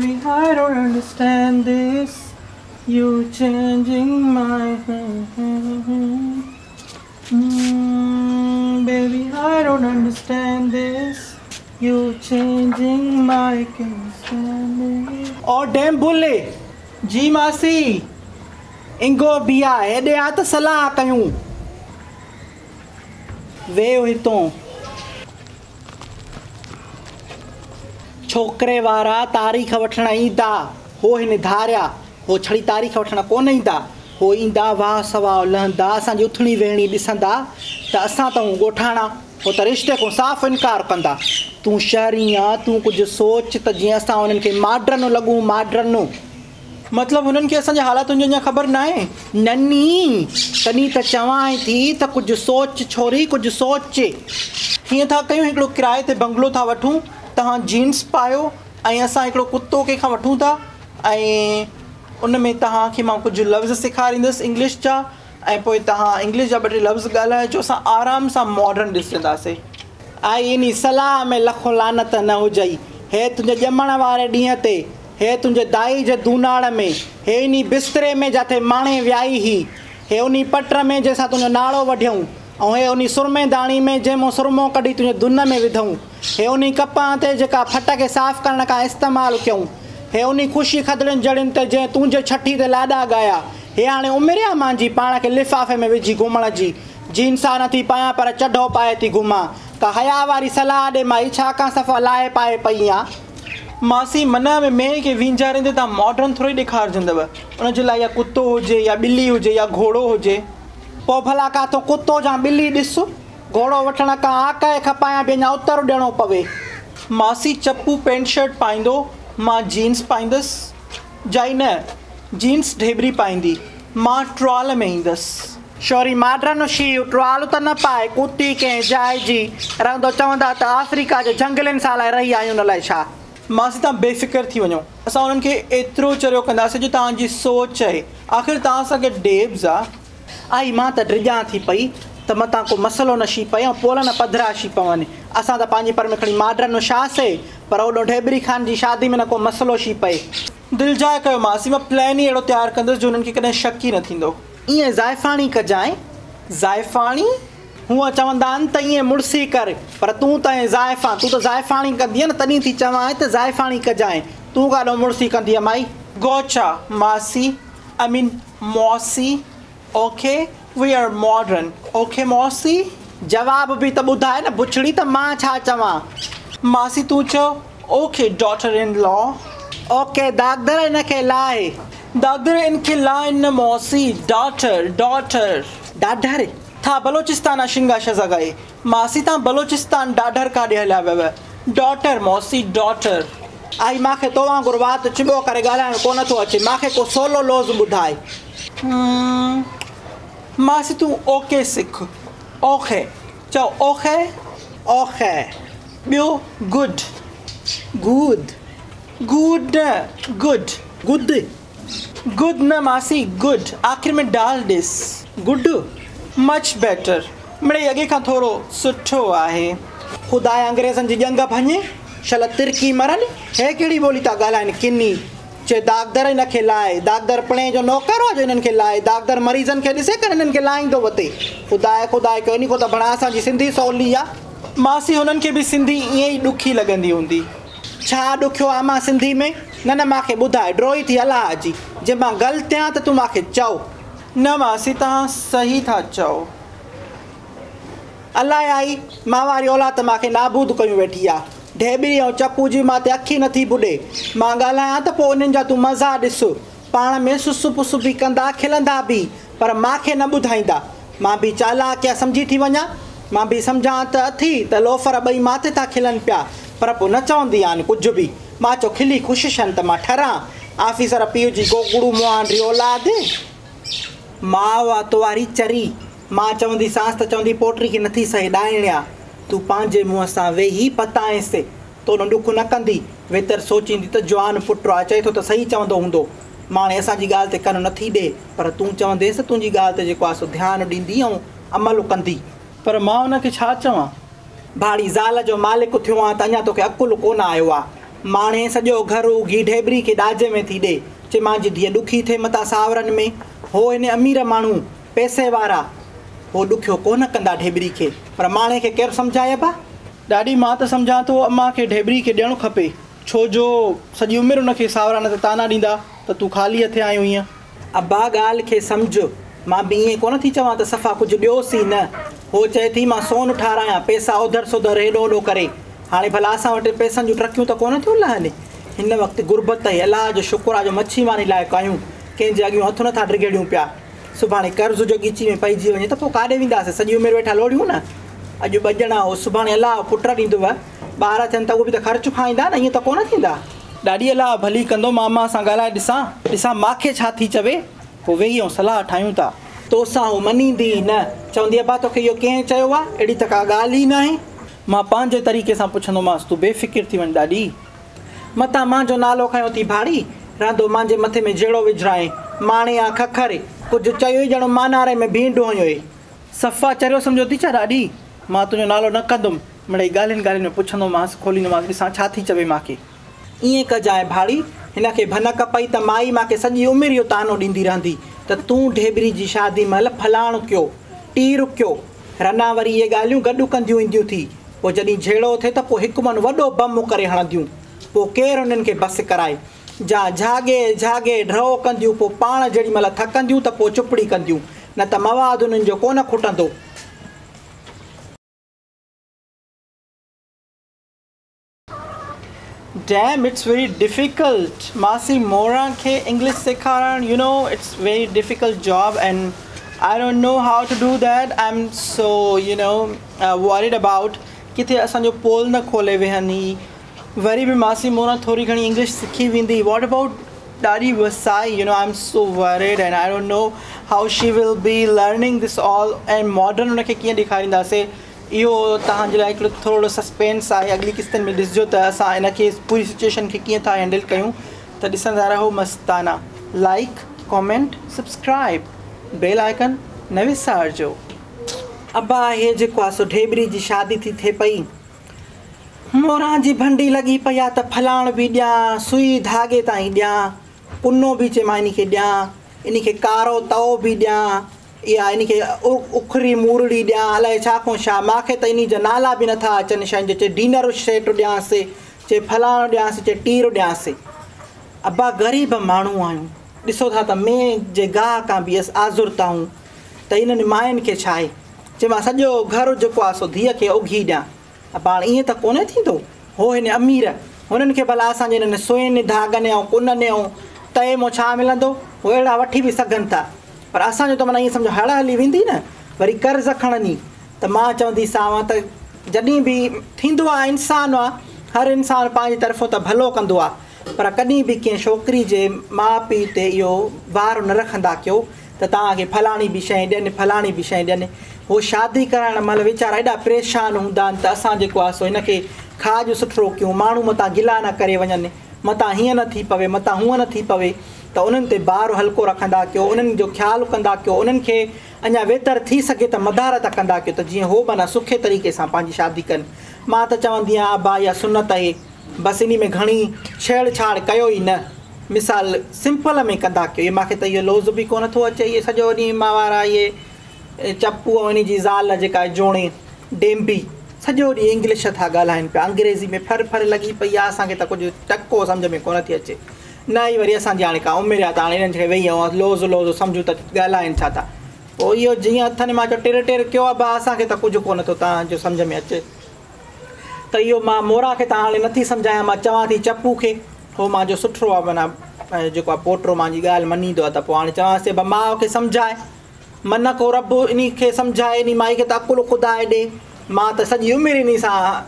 Baby, I don't understand this. You changing my baby, I don't understand this. You changing my और dam बोले जी मासी इंगो बिया हेॾे आ त सलाह कयूं वे हितों छोकरे वारा तारीख़ वठण ईंदा हो हिन धारिया हो छड़ी तारीख़ वठण कोन ईंदा हो ईंदा वाह सवा लहंदा असांजी उथणी वेहणी ॾिसंदा त असां त ॻोठाणा हो त रिश्ते को साफ़ इनकार कंदा तूं शहरी आहे तूं कुझु सोच त जीअं असां उन्हनि खे माडरनो लॻूं माडरनो मतिलबु हुननि खे असांजे हालातुनि जी अञा ख़बर न आहे ननी तॾहिं त चवां थी त कुझु सोच छोरी कुझु सोच हीअं था कयूं हिकिड़ो किराए ते बंगलो था वठूं तव्हां जीन्स पायो ऐं असां हिकिड़ो कुतो कंहिंखां वठूं था ऐं उन में तव्हांखे मां कुझु लफ़्ज़ सेखारींदुसि इंग्लिश जा ऐं पोइ तव्हां इंग्लिश जा ॿ टे लफ़्ज़ ॻाल्हाइजो असां आराम सां मॉडर्न ॾिसंदासीं आई इन सलाह में लखो लानत न हुजई हे तुंहिंजे ॼमण वारे ॾींहं ते हे तुंहिंजे दाई जे दूनाड़ में हे इन बिस्तरे में जिथे माणे वियाई ही हे उन पट में जंहिंसां तुंहिंजो नाड़ो वढियऊं ऐं हे उन सुरमेदाणी में जंहिं सुरमो कढी तुंहिंजे धुन में विधऊं हे उन कपां ते जेका फट खे साफ़ करण खां इस्तेमालु कयूं हे उन ख़ुशी खदड़ियुनि जड़ियुनि ते जंहिं तुंहिंजे छठी ते लाॾा ॻाया हे हाणे उमिरि आहे मुंहिंजी पाण खे लिफ़ाफ़े में विझी घुमण जी जींसा नथी पायां पर चढो पाए थी घुमां का हया वारी सलाह ॾे माई छाकाणि सफ़ा लाहे पाए पई आहे मासी मन में मेंह खे वींचारींदे तव्हां मॉडर्न थोरी ॾेखारजंदव उनजे लाइ या कुतो हुजे या ॿिली हुजे या घोड़ो हुजे पोइ भला काथो कुतो या ॿिली ॾिस घोड़ो वठण खां आकाए खपायां बि अञा उतर ॾियणो पवे मासी चप्पू पेंट शर्ट पाईंदो मां जीन्स पाईंदसि जाई न जीन्स ढेबरी पाईंदी मां ट्रॉल में ईंदसि शोरी माडरन शी ट्रॉल त न पाए कुती कंहिं जाइ जी रहंदो चवंदा त अफ्रीका जे झंगलनि सां लाइ रही आहियूं न लाइ छा मासी तव्हां बेफ़िक्र थी वञो असां उन्हनि खे एतिरो चरियो कंदासीं जो तव्हांजी सोच आहे आख़िर तव्हां असांखे डेब्स आहे आई मां त ड्रिजां थी पई त मतां को मसइलो न शी पए ऐं पोल न पधरा शी पवनि असां त पंहिंजे पर में खणी माडरन शासे पर ओॾो ढेबरी ख़ान जी शादी में न को मसइलो शी पए दिलि जाए कयो मासी मां प्लान ई अहिड़ो तयारु कंदुसि जो उन्हनि खे कॾहिं शक ई न थींदो ईअं ज़ाइफ़ाणी कजांइ ज़ाइफ़ाणी हूअं चवंदा आहिनि त ईअं मुड़सी कर पर तूं त ज़ाइफ़ा तूं त ज़ाइफ़ाणी कंदीअ न तॾहिं थी चवां त ज़ाइफ़ाणी कजांइ तूं काॾो मुड़सी कंदीअ माई गोचा मासी आई मीन मौसी okay we are modern okay मौसी जवाब बि त ॿुधाए न बुछड़ी त मां छा चवां मासी तूं चओ okay daughter in law okay दागदर इनखे लाहे दागदर इनखे लाहे न मौसी डॉटर डॉटर ॾाढर था बलोचिस्तान आहे शिंगा शज़गाए मासी तव्हां बलोचिस्तान ॾाढर काॾे हलिया वियव डॉटर मौसी डॉटर आई मूंखे तो वांगुरु वात चिॿो करे ॻाल्हाइणु कोन थो अचे मूंखे को सोलो लोज़ ॿुधाए मासी तूं ओके सिख ओके चओ ओके ओके ॿियो good good good good good good न मासी गुड आख़िर में डाल ॾिस गुड मच बेटर मिड़ई अॻे खां थोरो सुठो आहे ख़ुदा अंग्रेज़नि जी ॼंग भञे शल तिरकी मरनि हे कहिड़ी ॿोली था ॻाल्हाइनि किनी चए दागदर हिनखे लाहे दागदर पिणे जो नौकर हो जो हिननि खे लाहे दागदर मरीज़नि खे ॾिसे करे हिननि खे लाहींदो वते ख़ुदा कयो इन खां त भणा असांजी सिंधी सवली आहे मासी हुननि खे बि सिंधी ईअं ई ॾुखी लॻंदी हूंदी छा ॾुखियो आहे मां सिंधी में न न मूंखे ॿुधाए ड्रोई थी अलाह जी जे मां ग़लति आहियां त तूं मूंखे चओ न मासी तव्हां सही था चओ अलाए आई मां वारी औलाद मूंखे नाबूद कयूं वेठी आहे ढेबरी ऐं चप्पू जी मां ते अखी नथी ॿुॾे मां ॻाल्हायां त पोइ उन्हनि जा तूं मज़ा ॾिस पाण में सुसु पुसु बि कंदा खिलंदा बि पर मूंखे न ॿुधाईंदा मां बि चालाक या सम्झी थी वञा मां बि सम्झां त अथी त लोफर ॿई माथे था खिलनि पिया पर पोइ न चवंदी आहिनि कुझु बि मां चयो खिली ख़ुशि छनि त मां ठरां आफ़ीसर पीउ जी गोगड़ू मुआंडी औलाद माउ आहे तो वारी चरी मां चवंदी सांस त चवंदी पोटी खे नथी सही ॾाइणिया तूं पंहिंजे मुंहं सां वेही पताएंसि तो न ॾुख न कंदी वेतर सोचींदी त जवान पुटु आहे चए थो त सही चवंदो हूंदो माणे असांजी ॻाल्हि ते कन नथी ॾे पर तूं चवंदेसि तुंहिंजी ॻाल्हि ते जेको आहे सो ध्यानु ॾींदी ऐं अमल कंदी पर मां हुनखे छा चवां भाड़ी ज़ाल जो मालिक थियो आहे त अञा तोखे अकुलु कोन आयो आहे माणे सॼो घर उगी ढेबरी खे ॾाजे में थी ॾे, चए मुंहिंजी धीअ ॾुखी थिए मथां सावरनि में। हो हिन अमीर माण्हू पैसे वारा हो ॾुखियो कोन कंदा ढेबरी खे, पर माणे खे केरु सम्झाए बा? ॾाढी मां त सम्झां थो अम्मा खे ढेबरी खे ॾियणु खपे, छो जो सॼी उमिरि हुनखे सावरा न त ताना ॾींदा त तूं ख़ाली हथे आयो हीअं। अब्बा ॻाल्हि खे सम्झ, मां बि ईअं कोन थी चवां त सफ़ा कुझु ॾियोसि ई न। हो चए थी मां सोन ठारायां, पैसा उधर सुधर हेॾो होॾो करे। हाणे भला असां वटि पैसनि जूं ट्रकियूं त कोन थियूं लहनि। हिन वक़्तु गुरबत ई अलाह जो शुक्र आहे जो मच्छी मानी लाइ कयूं, कंहिंजे अॻियूं हथु नथा ड्रिगेड़ियूं पिया। सुभाणे कर्ज़ जो ॻीची में पइजी वञे त पोइ काॾे वेंदासीं? सॼी उमिरि वेठा लोड़ियूं न। अॼु ॿॼणा हो, सुभाणे अलाह पुट ॾींदव, ॿार थियनि त उहे बि त ख़र्चु खाईंदा न, ईअं त कोन थींदा। ॾाढी अलाह भली कंदो, मामा सां ॻाल्हाए ॾिसां मूंखे छा थी चवे, पोइ वेही ऐं सलाह ठाहियूं था। तोसां हो मञींदी न, चवंदी अब्बा तोखे इहो कंहिं चयो आहे? अहिड़ी त का ॻाल्हि ई न आहे। मां पंहिंजे तरीक़े सां पुछंदोमांसि, तूं बेफ़िक्र थी वञ ॾाढी। मतां मुंहिंजो नालो खयों थी भाड़ी, रहंदो मुंहिंजे मथे में जहिड़ो विझराए, माणे या खखर कुझु चयो ई ॼणो मानारे में भींडो हुयो। सफ़ा चरियो सम्झो थी छा ॾाढी? मां तुंहिंजो नालो न कंदुमि, मिड़ई ॻाल्हियुनि में पुछंदोमांसि, खोलींदोमांसि, ॾिसां छा थी चवे मूंखे। ईअं कजांइ भाड़ी, हिनखे भनक पई त माई मूंखे सॼी उमिरि इहो तानो ॾींदी रहंदी त तूं ढेबरी जी शादी महिल फलाणो कयो, टीर कयो। रना वरी इहे ॻाल्हियूं गॾु कंदियूं ईंदियूं थी, पोइ जॾहिं झेड़ो थिए त पोइ हिकु मन वॾो बम करे हणंदियूं, पोइ केरु हुननि खे बसि कराए। जा झागे ड्रो कंदियूं, पोइ पाण जेॾी महिल थकंदियूं त पोइ चुपड़ी कंदियूं, न त मवाद उन्हनि जो कोन खुटंदो। Damn, it's very difficult. Masi Mora ke English sekharan, you know, it's very difficult job and I don't know how to do that. I'm so, worried about kithe asanjo poll na khole vehani. Wari bhi Masi Mora thori ghani English sikhi vindi. What about Dadi Vasai? I'm so worried and I don't know how she will be learning this all and modern unake kiyan dikharinda se. इहो तव्हांजे लाइ हिकिड़ो थोरो suspense आहे। अॻिली किस्तनि में ॾिसिजो त असां हिनखे पूरी सिचुएशन खे कीअं था हैंडल कयूं। त ॾिसंदा रहो मस्ताना। लाइक, कमेंट, सब्सक्राइब, बेल आइकन न विसारजो। अब्बा इहे जेको आहे सो ढेबरी जी शादी थी थिए पई, मोरां जी भंडी लॻी पई आहे त फलाण बि ॾियां, सुई धागे ताईं ॾियां, कुनो बि चए मां इनखे ॾियां, इनखे कारो तओ बि ॾियां, या इनखे उखरी मूरड़ी ॾियां, अलाए छा खां छा। मूंखे त इन जा नाला बि नथा अचनि शयुनि जो। चए डिनर सेट ॾियांसि, चए फलाणो ॾियांसि, चए टीर ॾियांसि। अब्बा ग़रीब माण्हू आहियूं, ॾिसो था त में जे गाह खां बि आज़ुर आहियूं त इन्हनि माइनि खे छा आहे। चए मां सॼो घर जेको आहे सो धीअ खे उघी ॾियां। अब्बा हाणे ईअं त कोन्ह थींदो। हो हिन अमीर, हुननि खे भला असांजे हिननि सुइनि धागनि ऐं कुननि ऐं तए मां छा मिलंदो, उहे अहिड़ा वठी बि सघनि था। पर असांजो त माना ईअं सम्झो हड़ हली वेंदी न, वरी कर्ज़ खणंदी। त मां चवंदीसांव त जॾहिं बि थींदो आहे, इंसान आहे, हर इंसानु पंहिंजी तरफ़ो त भलो कंदो आहे, पर कॾहिं बि कंहिं छोकिरी जे माउ पीउ ते इहो वार न रखंदा कयो त तव्हांखे फलाणी बि शइ ॾियनि, फलाणी बि शइ ॾियनि। उहो शादी कराइण महिल वीचारा एॾा परेशान हूंदा आहिनि त असां जेको आहे सो हिनखे खाज सुठो कयूं, माण्हू मथां गिला न करे वञनि, मथां हीअं न थी पवे, मथां हूअं न थी पवे, त उन्हनि ते भार हल्को रखंदा कयो, उन्हनि जो ख़्यालु कंदा कयो, उन्हनि खे अञा बहितर थी सघे त मदारत कंदा कयो, त जीअं हो माना सुठे तरीक़े सां पंहिंजी शादी कनि। मां त चवंदी आहियां अब्बा इहा सुनत आहे, बसि इन में घणी छेड़छाड़ कयो ई न। मिसाल सिंपल में कंदा कयो। इहे मूंखे त इहो लोज़ बि कोन थो अचे। इहे सॼो ॾींहुं मां वारा इहे चपू ऐं इन जी ज़ाल जेका आहे जोणे डेम्बी, सॼो ॾींहुं इंग्लिश था ॻाल्हाइनि पिया, अंग्रेज़ी में फर लॻी पई आहे। असांखे त कुझु टको सम्झ में कोन थी अचे। न ई वरी असांजी हाणे का उमिरि आहे त हाणे इन्हनि खे वेही ऐं लोज़ सम्झूं त ॻाल्हाइनि छा था। पोइ इहो जीअं हथनि मां चयो टेर कयो आहे बा, असांखे त कुझु कोन थो तव्हांजो सम्झ में अचे। त इहो मां मोरा खे त हाणे नथी सम्झायां, मां चवां थी चपू खे, हो मुंहिंजो सुठो आहे, माना जेको आहे पोटो मुंहिंजी ॻाल्हि मञींदो आहे। त पोइ हाणे चवांसि बा माउ खे सम्झाए, मन को रब इन खे सम्झाए, इन माई खे त अकुलु ख़ुदाए ॾे। मां त सॼी उमिरि इन सां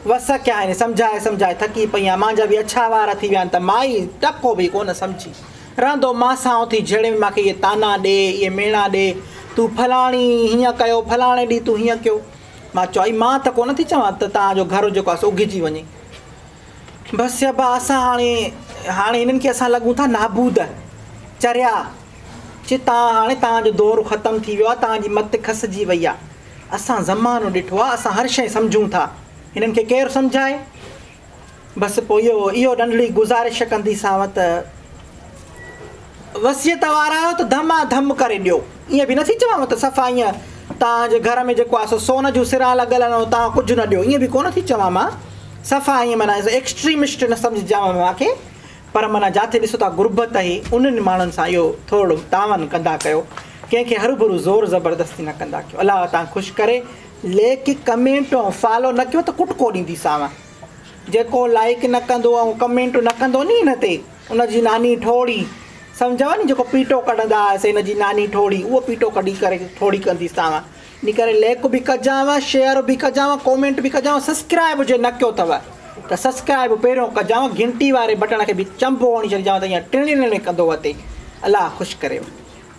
वस कया आहिनि, सम्झाए थकी पई आहियां। मुंहिंजा बि अछा वार थी विया आहिनि, त माई टको बि कोन सम्झी रहंदो मासां थी जहिड़े में मूंखे इहे ताना ॾे, इहे मेणा ॾे, तूं फलाणी हीअं कयो, फलाणे ॾींहुं तूं हीअं कयो। मां चयो मां त कोन थी चवां त तव्हांजो घर जेको आहे सो उघिजी वञे। बसि अब्बा असां हाणे हिननि खे असां लॻूं था नाबूद चरिया। चए हाणे तव्हांजो दौरु ख़तमु थी वियो आहे, तव्हांजी मत खसिजी वई आहे। असां ज़मानो ॾिठो आहे, असां हर शइ सम्झूं था, हिननि खे केरु सम्झाए। बसि पोइ इहो नंढड़ी गुज़ारिश कंदीसांव त वसियत वारा आहियो त धमाधम करे ॾियो। ईअं बि नथी चवांव त सफ़ा ईअं तव्हांजे घर में जेको आहे सो सोन जूं सिरां लॻल आहिनि तव्हां कुझु न ॾियो, ईअं बि कोन थी चवां मां। सफ़ा ईअं माना एक्सट्रीमिस्ट न सम्झिजांव मूंखे, पर माना जिथे ॾिसो था गुरबत ई उन्हनि माण्हुनि सां इहो थोरो तावन कंदा कयो, कंहिंखे हरूभरू ज़ोर ज़बरदस्ती न कंदा कयो। अलाह तव्हां ख़ुशि करे। लेक कमेंट ऐं फॉलो न कयो त कुटको ॾींदीसांव। जेको लाइक न कंदो ऐं कमेंट न कंदो नी हिन ते, उनजी नानी ठोड़ी सम्झव नी, जेको पीटो कढंदा हुआसीं हिनजी नानी ठोड़ी, उहो पीटो कढी करे ठोड़ी कंदीसांव। इन करे लाइक बि कजांव, शेयर बि कजांव, कॉमेंट बि कजांव। सब्सक्राइब जे न कयो अथव त सब्सक्राइब पहिरियों कजांव, घंटी वारे बटण खे बि चंबो हणी छॾिजांव त ईअं टिणी कंदो अते। अलाह ख़ुशि करे।